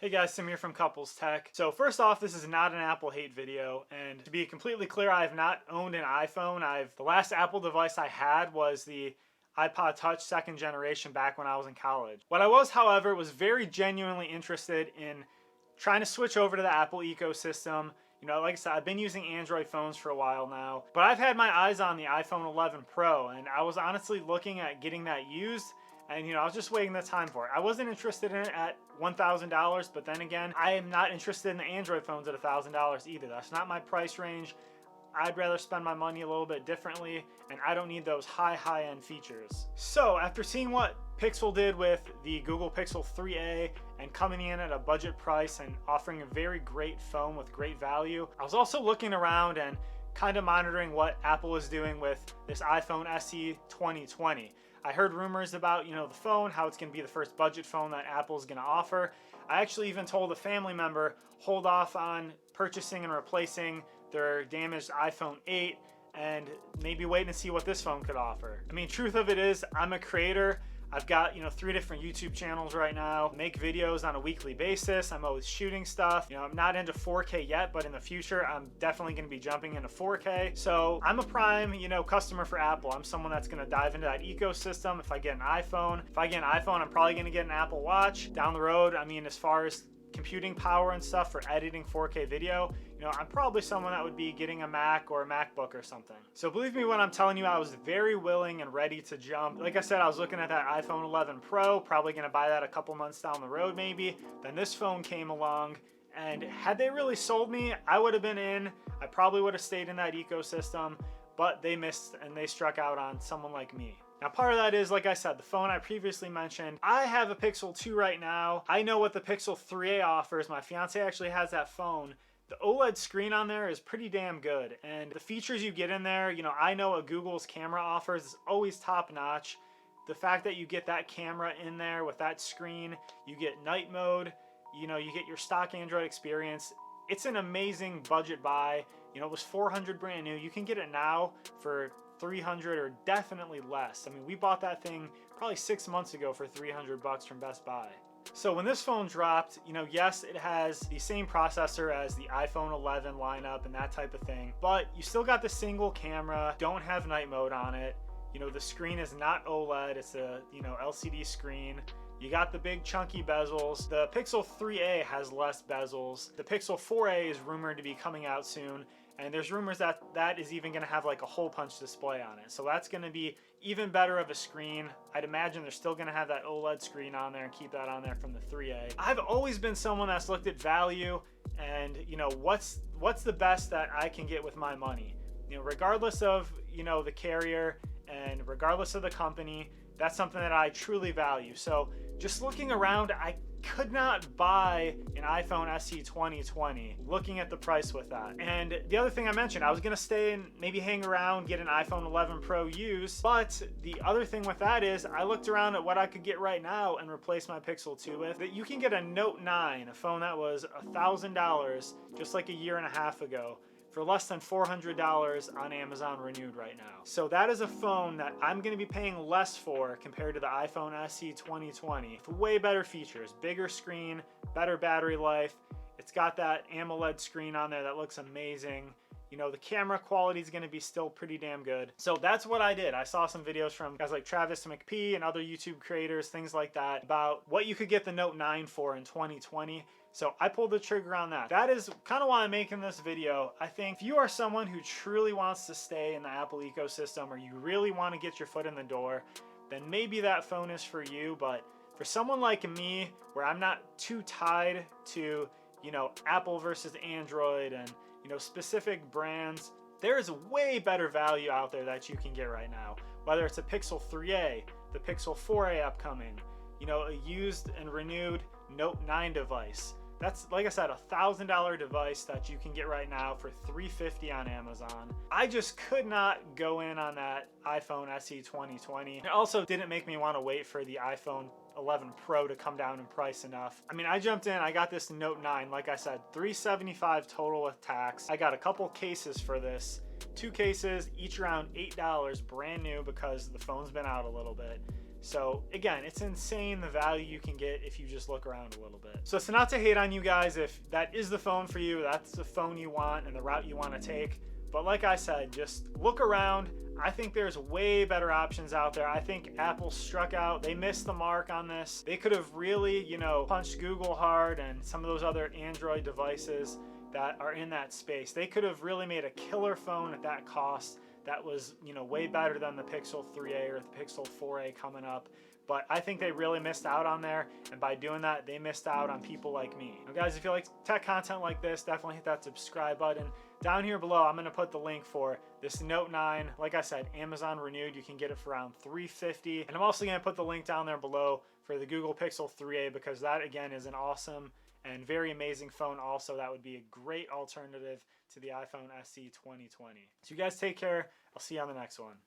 Hey guys, Tim here from Couples Tech. So first off, this is not an Apple hate video, and to be completely clear, I have not owned an iPhone. The last Apple device I had was the iPod Touch 2nd generation back when I was in college. What I was, however, was very genuinely interested in trying to switch over to the Apple ecosystem. You know, like I said, I've been using Android phones for a while now, but I've had my eyes on the iPhone 11 Pro, and I was honestly looking at getting that used. And I was just waiting the time for it. I wasn't interested in it at $1,000, but then again, I am not interested in the Android phones at $1,000 either. That's not my price range. I'd rather spend my money a little bit differently, and I don't need those high-end features. So after seeing what Pixel did with the Google Pixel 3a and coming in at a budget price and offering a very great phone with great value, I was also looking around and kind of monitoring what Apple is doing with this iPhone SE 2020. I heard rumors about, the phone, how it's going to be the first budget phone that Apple's going to offer. I actually even told a family member, hold off on purchasing and replacing their damaged iPhone 8 and maybe wait and see what this phone could offer. I mean, truth of it is, I'm a creator. I've got, 3 different YouTube channels right now, make videos on a weekly basis. I'm always shooting stuff. I'm not into 4K yet, but in the future, I'm definitely going to be jumping into 4K. So I'm a prime, customer for Apple. I'm someone that's going to dive into that ecosystem. If I get an iPhone, I'm probably going to get an Apple Watch down the road. I mean, as far as computing power and stuff for editing 4K video, I'm probably someone that would be getting a Mac or a MacBook or something. So believe me when I'm telling you, I was very willing and ready to jump. Like I said, I was looking at that iPhone 11 Pro, probably gonna buy that a couple months down the road maybe. Then this phone came along, and had they really sold me, I would have been in. I probably would have stayed in that ecosystem, but they missed and they struck out on someone like me. Now, part of that is, like I said, the phone I previously mentioned. I have a Pixel 2 right now. I know what the Pixel 3a offers. My fiance actually has that phone. The OLED screen on there is pretty damn good. And the features you get in there, I know what Google's camera offers is always top notch. The fact that you get that camera in there with that screen, you get night mode, you get your stock Android experience. It's an amazing budget buy. It was $400 brand new. You can get it now for $300 or definitely less. I mean, we bought that thing probably 6 months ago for $300 from Best Buy. So when this phone dropped, yes, it has the same processor as the iPhone 11 lineup and that type of thing, but you still got the single camera, don't have night mode on it. The screen is not OLED, it's a, LCD screen. You got the big chunky bezels. The Pixel 3a has less bezels. The Pixel 4a is rumored to be coming out soon. And there's rumors that that is even going to have like a hole punch display on it. So that's going to be even better of a screen. I'd imagine they're still going to have that OLED screen on there and keep that on there from the 3A. I've always been someone that's looked at value and, what's the best that I can get with my money. Regardless of, the carrier and regardless of the company, that's something that I truly value. So just looking around, I could not buy an iPhone SE 2020 looking at the price with that. And the other thing I mentioned, I was gonna stay and maybe hang around, get an iPhone 11 Pro used, but the other thing with that is I looked around at what I could get right now and replace my Pixel 2 with. That you can get a Note 9, a phone that was $1,000 just like a year and a half ago, for less than $400 on Amazon Renewed right now. So that is a phone that I'm gonna be paying less for compared to the iPhone SE 2020. With way better features, bigger screen, better battery life. It's got that AMOLED screen on there that looks amazing. The camera quality is gonna be still pretty damn good. So that's what I did. I saw some videos from guys like Travis McP and other YouTube creators, things like that, about what you could get the Note 9 for in 2020. So I pulled the trigger on that. That is kind of why I'm making this video. I think if you are someone who truly wants to stay in the Apple ecosystem, or you really want to get your foot in the door, then maybe that phone is for you. But for someone like me, where I'm not too tied to, Apple versus Android and, specific brands, there is way better value out there that you can get right now. Whether it's a Pixel 3a, the Pixel 4a upcoming, a used and renewed Note 9 device. That's, like I said, a $1,000 device that you can get right now for $350 on Amazon. I just could not go in on that iPhone SE 2020. It also didn't make me want to wait for the iPhone 11 Pro to come down in price enough. I mean, I jumped in, I got this Note 9, like I said, $375 total with tax. I got a couple cases for this. 2 cases, each around $8, brand new because the phone's been out a little bit. So again, it's insane the value you can get if you just look around a little bit. So it's not to hate on you guys if that is the phone for you, that's the phone you want and the route you want to take. But like I said, just look around. I think there's way better options out there. I think Apple struck out. They missed the mark on this. They could have really, you know, punched Google hard and some of those other Android devices that are in that space. They could have really made a killer phone at that cost that was, you know, way better than the Pixel 3a or the Pixel 4a coming up. But I think they really missed out on there, and by doing that, they missed out on people like me. Now guys, if you like tech content like this, definitely hit that subscribe button. Down here below, I'm gonna put the link for this Note 9. Like I said, Amazon renewed, you can get it for around $350. And I'm also gonna put the link down there below for the Google Pixel 3a, because that again is an awesome and very amazing phone also. That would be a great alternative to the iPhone SE 2020. So you guys take care. I'll see you on the next one.